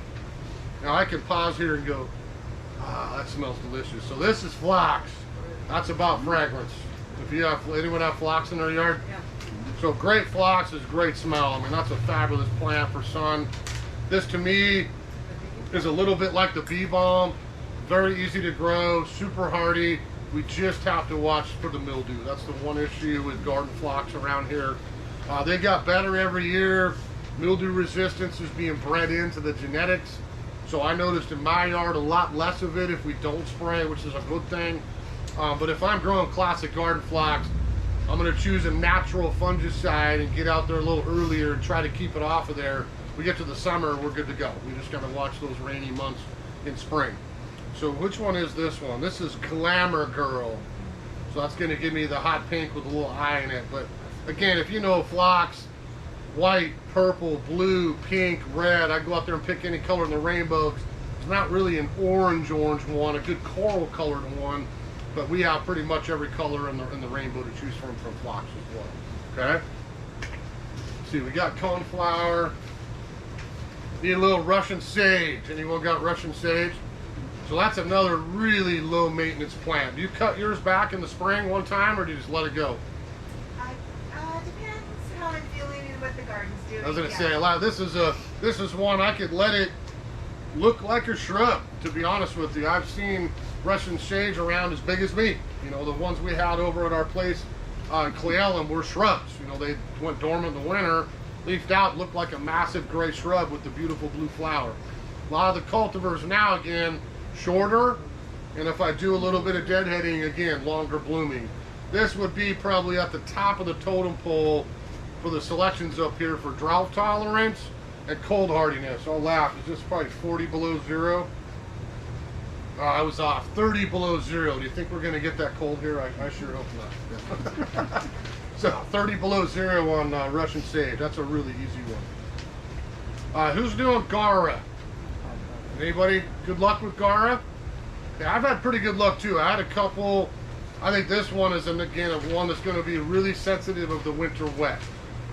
Now I can pause here and go, that smells delicious. So this is phlox. That's about fragrance. If you have, anyone have phlox in their yard? Yeah. So great phlox is great smell. I mean, that's a fabulous plant for sun. This to me is a little bit like the bee balm. Very easy to grow, super hardy. We just have to watch for the mildew. That's the one issue with garden phlox around here. They got better every year. Mildew resistance is being bred into the genetics. So I noticed in my yard a lot less of it if we don't spray, which is a good thing. But if I'm growing classic garden phlox, I'm going to choose a natural fungicide and get out there a little earlier and try to keep it off of there. We get to the summer, we're good to go. We just got to watch those rainy months in spring. So which one is this one? This is Glamour Girl. So that's going to give me the hot pink with a little eye in it. But again, if you know phlox, white, purple, blue, pink, red, I go out there and pick any color in the rainbow. It's not really an orange one, a good coral colored one, but we have pretty much every color in the rainbow to choose from phlox as well. Okay? Let's see, we got coneflower. Need a little Russian sage. Anyone got Russian sage? So that's another really low maintenance plant. Do you cut yours back in the spring one time, or do you just let it go? Depends how I'm feeling and what the garden's doing. I was gonna say a lot. This is one I could let it look like a shrub. To be honest with you, I've seen Russian sage around as big as me. You know, the ones we had over at our place in Cle Elum were shrubs. You know, they went dormant in the winter, leafed out, looked like a massive gray shrub with the beautiful blue flower. A lot of the cultivars now, again, shorter, and if I do a little bit of deadheading, again, longer blooming. This would be probably at the top of the totem pole for the selections up here for drought tolerance and cold hardiness. I'll laugh, it's just probably 40 below zero. I was off, 30 below zero. Do you think we're gonna get that cold here? I sure hope not. So 30 below zero on Russian sage. That's a really easy one. Who's doing Gara? Anybody? Good luck with Gara? Yeah, I've had pretty good luck too. I had a couple. I think this one is, again, one that's going to be really sensitive of the winter wet.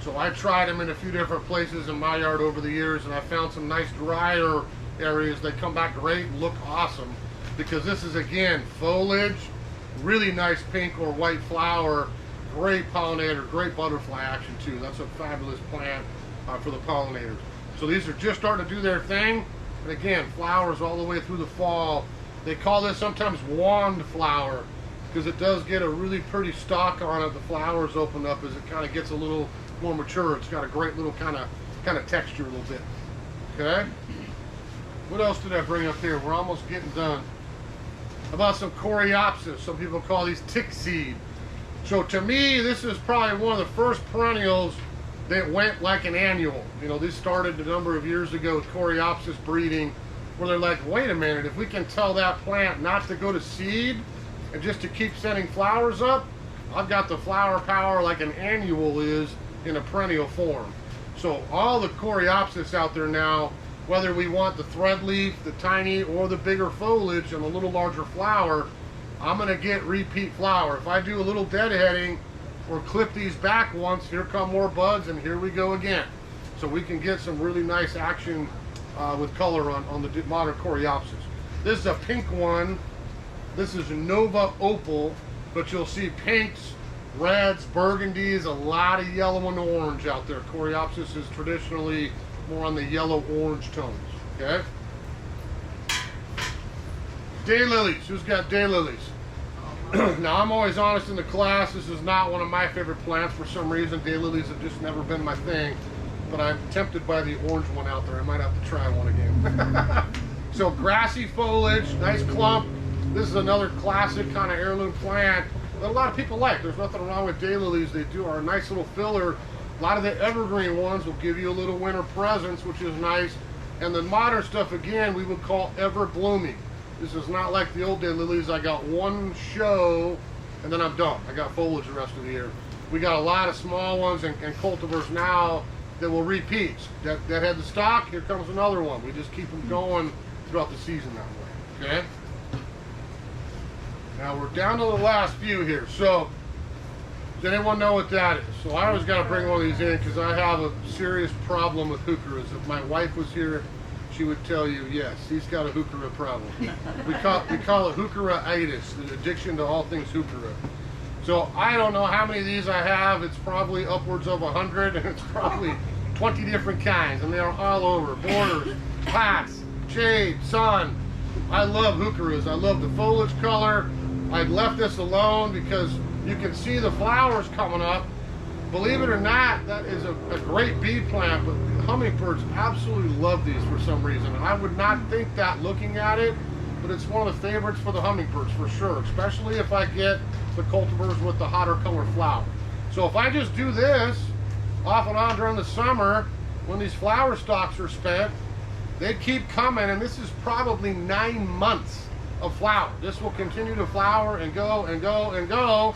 So I tried them in a few different places in my yard over the years, and I found some nice drier areas. They come back great and look awesome because this is, again, foliage, really nice pink or white flower, great pollinator, great butterfly action too. That's a fabulous plant for the pollinators. So these are just starting to do their thing. And again, flowers all the way through the fall. They call this sometimes wand flower because it does get a really pretty stalk on it. The flowers open up as it kind of gets a little more mature. It's got a great little kind of texture a little bit. Okay. What else did I bring up here? We're almost getting done. How about some Coropsis? Some people call these tick seed. So to me, this is probably one of the first perennials that went like an annual. You know, this started a number of years ago with Coropsis breeding, where they're like, wait a minute, if we can tell that plant not to go to seed and just to keep sending flowers up, I've got the flower power like an annual is in a perennial form. So all the Coropsis out there now, whether we want the thread leaf, the tiny, or the bigger foliage and a little larger flower, I'm gonna get repeat flower. If I do a little deadheading or clip these back once, here come more buds and here we go again. So we can get some really nice action with color on the modern Coropsis. This is a pink one. This is a Nova Opal, but you'll see pinks, reds, burgundies, a lot of yellow and orange out there. Coropsis is traditionally more on the yellow-orange tones, okay? Daylilies, who's got daylilies? Now, I'm always honest in the class, this is not one of my favorite plants for some reason. Daylilies have just never been my thing, but I'm tempted by the orange one out there. I might have to try one again. So grassy foliage, nice clump. This is another classic kind of heirloom plant that a lot of people like. There's nothing wrong with daylilies. They do are a nice little filler. A lot of the evergreen ones will give you a little winter presence, which is nice. And the modern stuff, again, we would call ever blooming. This is not like the old daylilies. I got one show and then I'm done. I got foliage the rest of the year. We got a lot of small ones and cultivars now that will repeat. That had the stock, here comes another one. We just keep them going throughout the season that way, okay? Now we're down to the last few here. So, does anyone know what that is? So I always got to bring one of these in because I have a serious problem with hookeras. If my wife was here, she would tell you, yes, he's got a hookera problem. We call it hookera-itis, the addiction to all things hookera. So I don't know how many of these I have. It's probably upwards of 100, and it's probably 20 different kinds, and they are all over. Borders, pots, shade, sun. I love hookeras. I love the foliage color. I'd left this alone because you can see the flowers coming up. Believe it or not, that is a great bee plant, but hummingbirds absolutely love these for some reason. And I would not think that looking at it, but it's one of the favorites for the hummingbirds for sure, especially if I get the cultivars with the hotter color flower. So if I just do this off and on during the summer, when these flower stalks are spent, they keep coming, and this is probably 9 months of flower. This will continue to flower and go and go and go.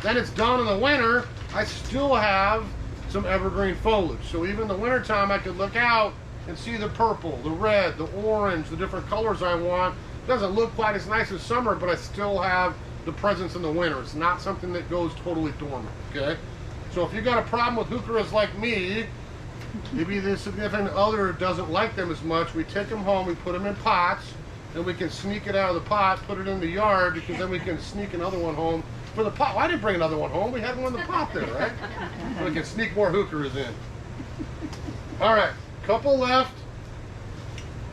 Then it's done in the winter. I still have some evergreen foliage. So even in the winter time, I could look out and see the purple, the red, the orange, the different colors I want. It doesn't look quite as nice as summer, but I still have the presence in the winter. It's not something that goes totally dormant, okay? So if you got a problem with hookeras like me, maybe the significant other doesn't like them as much, we take them home, we put them in pots, and we can sneak it out of the pot, put it in the yard, because then we can sneak another one home for the pot. Well, I didn't bring another one home. We had one in the pot there, right? So we can sneak more hookeras in. All right, couple left.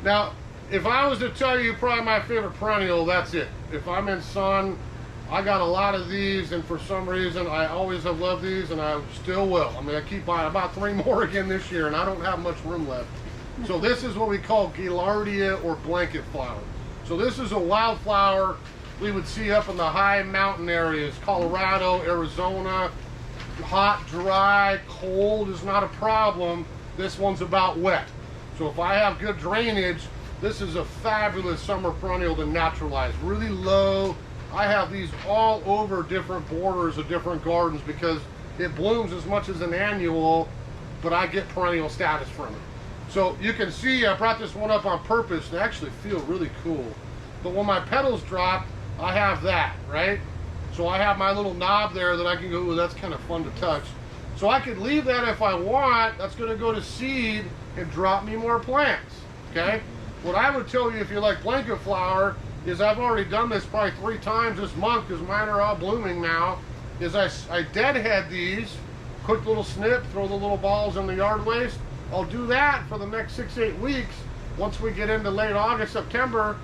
Now, if I was to tell you probably my favorite perennial, that's it. If I'm in sun, I got a lot of these, and for some reason, I always have loved these, and I still will. I mean, I keep buying about 3 more again this year, and I don't have much room left. So this is what we call Gillardia or blanket flower. So this is a wildflower we would see up in the high mountain areas, Colorado, Arizona. Hot, dry, cold is not a problem. This one's about wet. So if I have good drainage, this is a fabulous summer perennial to naturalize. Really low. I have these all over different borders of different gardens because it blooms as much as an annual, but I get perennial status from it. So you can see I brought this one up on purpose. They actually feel really cool. But when my petals drop, I have that, right? So I have my little knob there that I can go, ooh, that's kind of fun to touch. So I could leave that if I want. That's going to go to seed and drop me more plants, okay? What I would tell you if you like blanket flower is I've already done this probably 3 times this month because mine are all blooming now, is I deadhead these, quick little snip, throw the little balls in the yard waste. I'll do that for the next 6-8 weeks. Once we get into late August, September,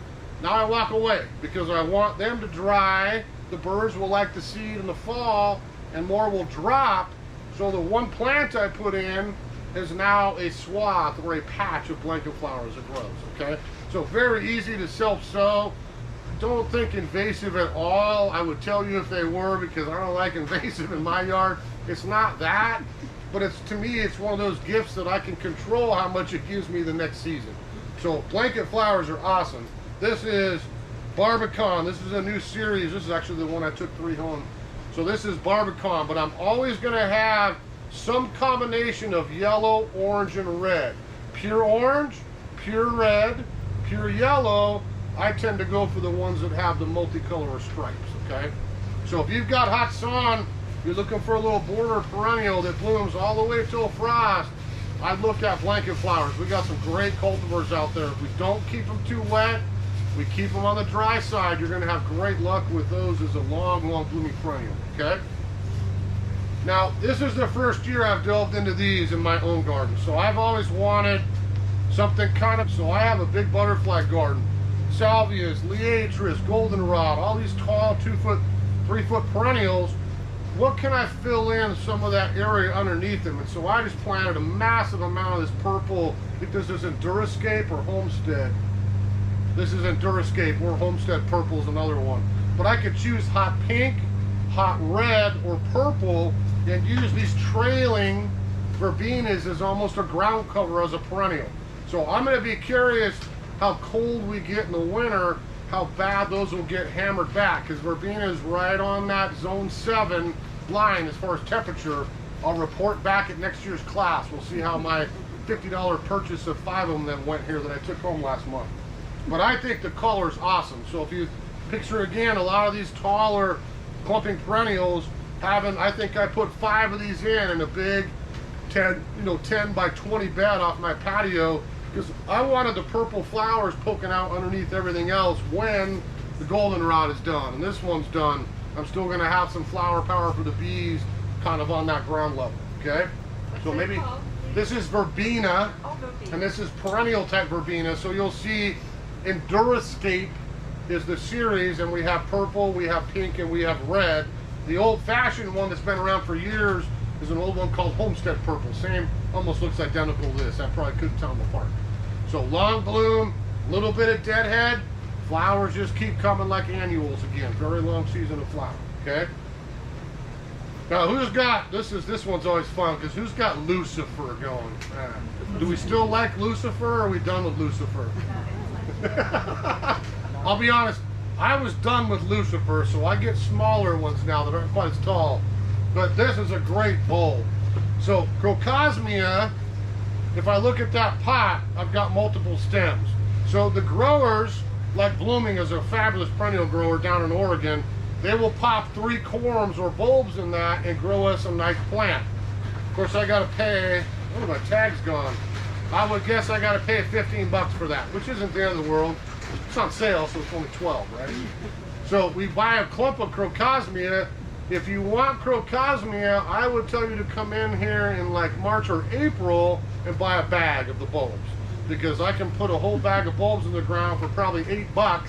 now I walk away because I want them to dry. The birds will like the seed in the fall and more will drop. So the one plant I put in is now a swath or a patch of blanket flowers that grows, okay? So very easy to self-sow. Don't think invasive at all. I would tell you if they were because I don't like invasive in my yard. It's not that, but it's, to me, it's one of those gifts that I can control how much it gives me the next season. So blanket flowers are awesome. This is Barbican. This is a new series. This is actually the one I took 3 home. So this is Barbican, but I'm always going to have some combination of yellow, orange, and red. Pure orange, pure red, pure yellow. I tend to go for the ones that have the multicolor stripes, okay? So if you've got hot sun, you're looking for a little border perennial that blooms all the way till frost, I'd look at blanket flowers. We got some great cultivars out there. If we don't keep them too wet, we keep them on the dry side, you're going to have great luck with those as a long, long blooming perennial, okay? Now, this is the first year I've delved into these in my own garden. So I've always wanted something kind of, so I have a big butterfly garden. Salvias, liatris, goldenrod, all these tall 2-foot, 3-foot perennials. What can I fill in some of that area underneath them? And so I just planted a massive amount of this purple. I think this is Endurascape or Homestead. This is Endurascape or Homestead Purple is another one. But I could choose hot pink, hot red, or purple and use these trailing verbenas as almost a ground cover as a perennial. So I'm going to be curious how cold we get in the winter, how bad those will get hammered back, because verbena is right on that zone 7 line as far as temperature. I'll report back at next year's class. We'll see how my $50 purchase of 5 of them that went here that I took home last month. But I think the color is awesome. So if you picture again, a lot of these taller clumping perennials having, I think I put 5 of these in a big 10 by 20 bed off my patio, because I wanted the purple flowers poking out underneath everything else when the goldenrod is done. And this one's done. I'm still going to have some flower power for the bees kind of on that ground level, okay? So maybe this is verbena, and this is perennial type verbena. So you'll see Endurascape is the series, and we have purple, we have pink, and we have red. The old-fashioned one that's been around for years is an old one called Homestead Purple. Same, almost looks identical to this. I probably couldn't tell them apart. So long bloom, little bit of deadhead, flowers just keep coming like annuals again. Very long season of flower, okay? Now who's got, this one's always fun, because who's got Lucifer going? Do we still like Lucifer, or are we done with Lucifer? I'll be honest, I was done with Lucifer, so I get smaller ones now that aren't quite as tall. But this is a great bulb. So Crocosmia, if I look at that pot, I've got multiple stems. So the growers, like Blooming is a fabulous perennial grower down in Oregon, they will pop 3 corms or bulbs in that and grow us a nice plant. Of course, I gotta pay, oh, my tag's gone. I would guess I gotta pay 15 bucks for that, which isn't the end of the world. It's on sale, so it's only 12, right? So we buy a clump of Crocosmia. If you want Crocosmia, I would tell you to come in here in like March or April and buy a bag of the bulbs, because I can put a whole bag of bulbs in the ground for probably $8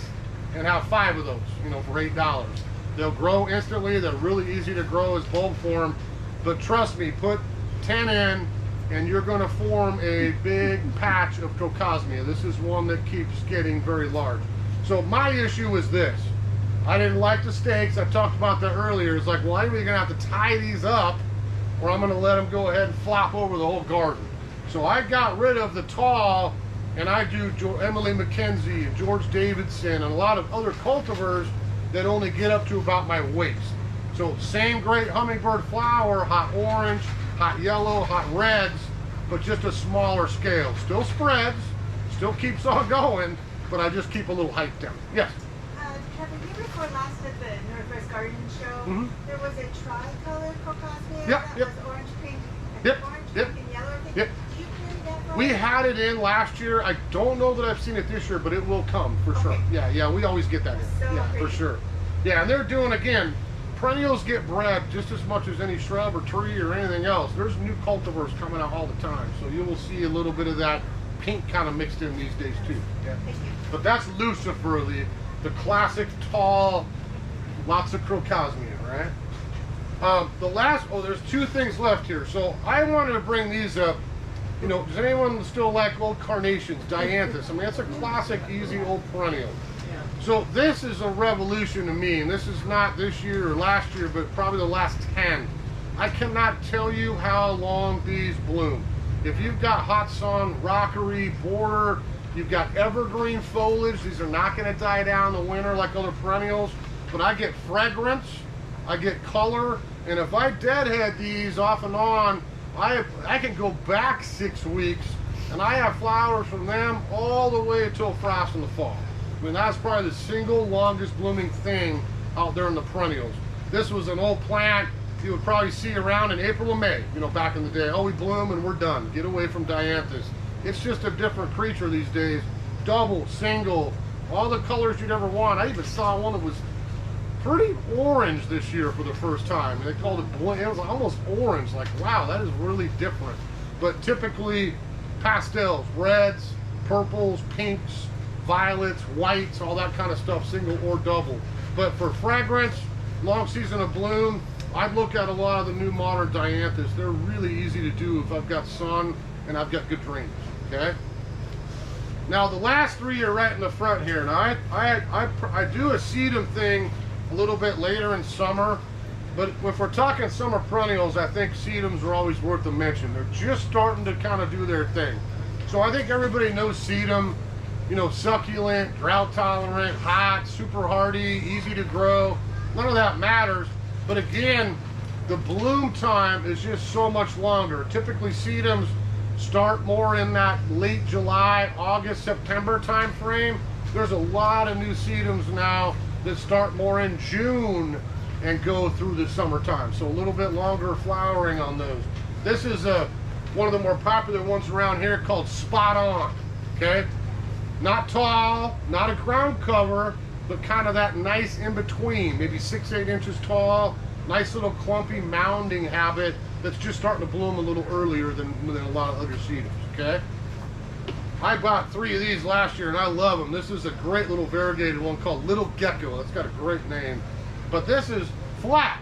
and have 5 of those, for $8. They'll grow instantly. They're really easy to grow as bulb form. But trust me, put 10 in and you're going to form a big patch of Crocosmia. This is one that keeps getting very large. So my issue is this. I didn't like the stakes. I talked about that earlier. It's like, well, I'm either going to have to tie these up or I'm going to let them go ahead and flop over the whole garden. So I got rid of the tall, and I do Emily McKenzie and George Davidson and a lot of other cultivars that only get up to about my waist. So same great hummingbird flower, hot orange, hot yellow, hot reds, but just a smaller scale. Still spreads, still keeps on going, but I just keep a little height down. Yes? Trevor, the year before last at the Northwest Garden Show, there was a tri-colored Crocosmia that was orange, pink, orange, pink, and yellow. I think. Yep. Do you carry that for We us? had it in last year. I don't know that I've seen it this year, but it will come for sure. Yeah, we always get that in. So Yeah, for pretty. sure. Yeah, and they're doing, again, perennials get bred just as much as any shrub or tree or anything else. There's new cultivars coming out all the time, so you will see a little bit of that pink kind of mixed in these days too. Yeah. Thank you. But that's Lucifer, the classic tall, lots of Crocosmia, right? The last, there's two things left here. So I wanted to bring these up. You know, does anyone still like old carnations, dianthus? I mean, that's a classic, easy old perennial. So this is a revolution to me, and this is not this year or last year, but probably the last 10. I cannot tell you how long these bloom. If you've got hot sun, rockery, border, you've got evergreen foliage, these are not going to die down in the winter like other perennials, but I get fragrance, I get color, and if I deadhead these off and on, I can go back 6 weeks, and I have flowers from them all the way until frost in the fall. I mean, that's probably the single longest blooming thing out there in the perennials. This was an old plant you would probably see around in April or May, you know, back in the day. Oh, we bloom and we're done. Get away from dianthus. It's just a different creature these days. Double, single, all the colors you'd ever want. I even saw one that was pretty orange this year for the first time. And they called it, it was almost orange. Like, wow, that is really different. But typically pastels, reds, purples, pinks, violets, whites, all that kind of stuff, single or double. But for fragrance, long season of bloom, I'd look at a lot of the new modern dianthus. They're really easy to do if I've got sun and I've got good drainage, okay? Now the last three are right in the front here. Now I do a sedum thing a little bit later in summer, but if we're talking summer perennials, I think sedums are always worth a mention. They're just starting to kind of do their thing. So I think everybody knows sedum. You know, succulent, drought tolerant, hot, super hardy, easy to grow. None of that matters. But again, the bloom time is just so much longer. Typically sedums start more in that late July, August, September time frame. There's a lot of new sedums now that start more in June and go through the summertime. So a little bit longer flowering on those. This is one of the more popular ones around here called Spot On, okay? Not tall, not a ground cover, but kind of that nice in between, maybe 6-8 inches tall, nice little clumpy mounding habit that's just starting to bloom a little earlier than a lot of other sedums, okay? I bought 3 of these last year and I love them. This is a great little variegated one called Little Gecko. That's got a great name. But this is flat.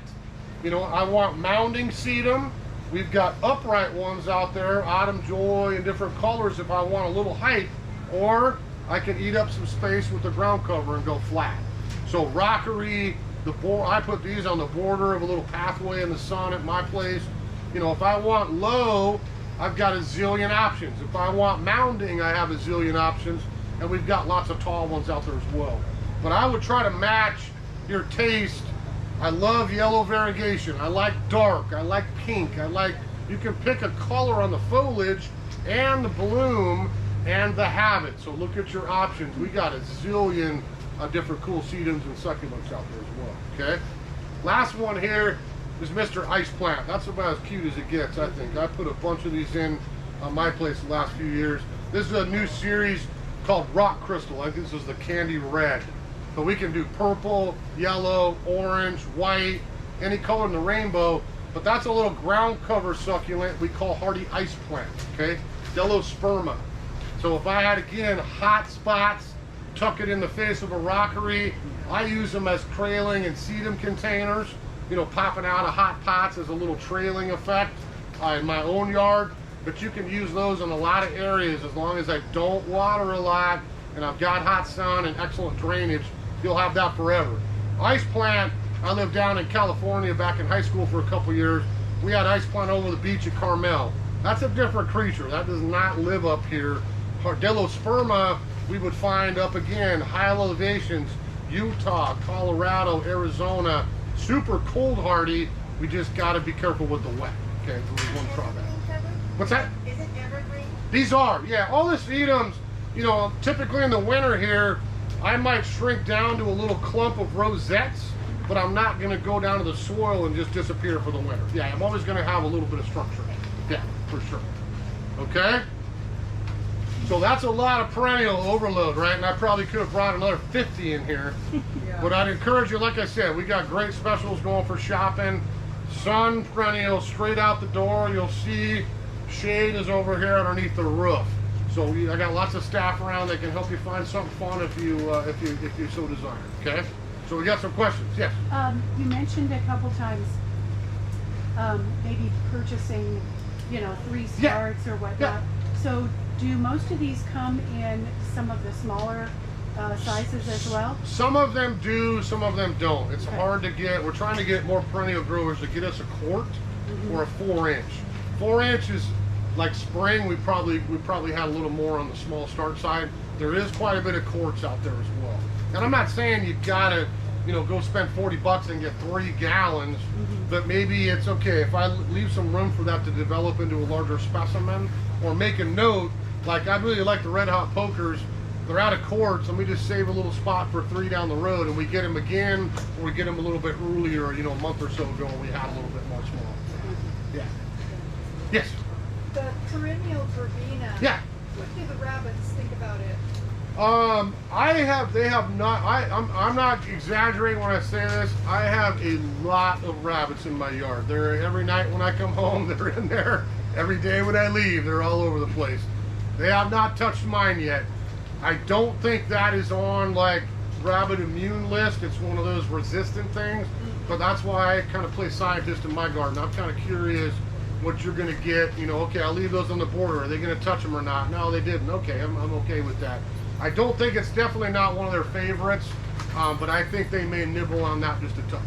You know, I want mounding sedum. We've got upright ones out there, Autumn Joy and different colors if I want a little height, or I can eat up some space with the ground cover and go flat. So rockery, I put these on the border of a little pathway in the sun at my place. You know, if I want low, I've got a zillion options. If I want mounding, I have a zillion options, and we've got lots of tall ones out there as well. But I would try to match your taste. I love yellow variegation. I like dark. I like pink. You can pick a color on the foliage and the bloom and the habit. So look at your options. We got a zillion different cool sedums and succulents out there as well, okay? Last one here is Mr. Ice Plant. That's about as cute as it gets, I think. I put a bunch of these in on my place the last few years. This is a new series called Rock Crystal. I think this is the candy red. But we can do purple, yellow, orange, white, any color in the rainbow. But that's a little ground cover succulent we call hardy ice plant, okay? Delosperma. So if I had, again, hot spots, tuck it in the face of a rockery. I use them as trailing and sedum containers, you know, popping out of hot pots as a little trailing effect in my own yard. But you can use those in a lot of areas as long as I don't water a lot and I've got hot sun and excellent drainage. You'll have that forever. Ice plant, I lived down in California back in high school for a couple years. We had ice plant over the beach at Carmel. That's a different creature. That does not live up here. Hardellosperma we would find up again, high elevations, Utah, Colorado, Arizona, super cold hardy. We just got to be careful with the wet. Okay, so we won't try that. What's that? Is it evergreen? These are, yeah. All the sedums, you know, typically in the winter here, I might shrink down to a little clump of rosettes, but I'm not going to go down to the soil and just disappear for the winter. Yeah, I'm always going to have a little bit of structure. Yeah, for sure. Okay? So that's a lot of perennial overload, right? And I probably could have brought another 50 in here. Yeah. But I'd encourage you, like I said, we got great specials going for shopping. Sun perennial straight out the door. You'll see shade is over here underneath the roof. So I got lots of staff around that can help you find something fun if you so desire. Okay? So we got some questions. Yes. You mentioned a couple times maybe purchasing, you know, 3 starts or whatnot. Yeah. So do most of these come in some of the smaller sizes as well? Some of them do, some of them don't. It's Okay. hard to get. We're trying to get more perennial growers to get us a quart or a 4-inch. 4-inch is like spring. We probably had a little more on the small start side. There is quite a bit of quarts out there as well. And I'm not saying you gotta, you know, go spend $40 and get 3 gallons, but maybe it's okay if I leave some room for that to develop into a larger specimen, or make a note. Like I really like the red hot pokers. They're out of quarts, and we just save a little spot for 3 down the road, and we get them again, or we get them a little bit earlier, you know, a month or so ago when we had a little bit more small. Yeah. Yes. The perennial verbena. Yeah. What do the rabbits think about it? They have not, I'm not exaggerating when I say this. I have a lot of rabbits in my yard. They're every night when I come home, they're in there. Every day when I leave, they're all over the place. They have not touched mine yet. I don't think that is on like rabbit immune list. It's one of those resistant things, but that's why I kind of play scientist in my garden. I'm kind of curious what you're going to get. You know, okay, I'll leave those on the border. Are they going to touch them or not? No, they didn't. Okay, I'm okay with that. I don't think it's definitely not one of their favorites, but I think they may nibble on that just a touch.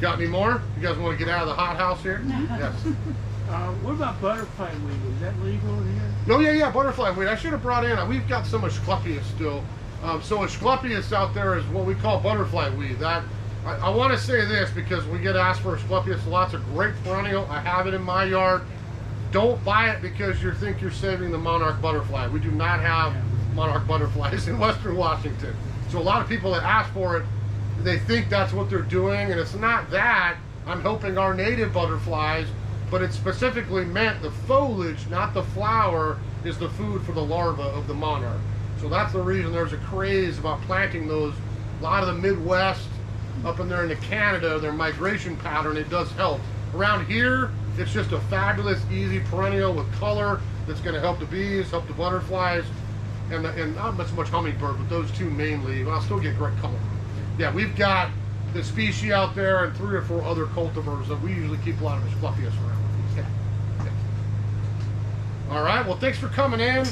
Got any more? You guys want to get out of the hot house here? Yes. What about butterfly weed? Is that legal here? Oh yeah, butterfly weed. I should have brought in. We've got some Asclepias still. So Asclepias out there is what we call butterfly weed. That I want to say this because we get asked for Asclepias. Lots of great perennial. I have it in my yard. Don't buy it because you think you're saving the monarch butterfly. We do not have monarch butterflies in Western Washington. So a lot of people that ask for it, they think that's what they're doing, and it's not that. I'm helping our native butterflies, but it's specifically meant the foliage, not the flower, is the food for the larva of the monarch. So that's the reason there's a craze about planting those. A lot of the Midwest, up in there into Canada, their migration pattern, it does help. Around here, it's just a fabulous, easy perennial with color that's going to help the bees, help the butterflies, and not much hummingbird, but those two mainly. But I'll still get great color. Yeah, we've got the species out there and 3 or 4 other cultivars that we usually keep a lot of Asclepias around. Yeah. All right, well, thanks for coming in.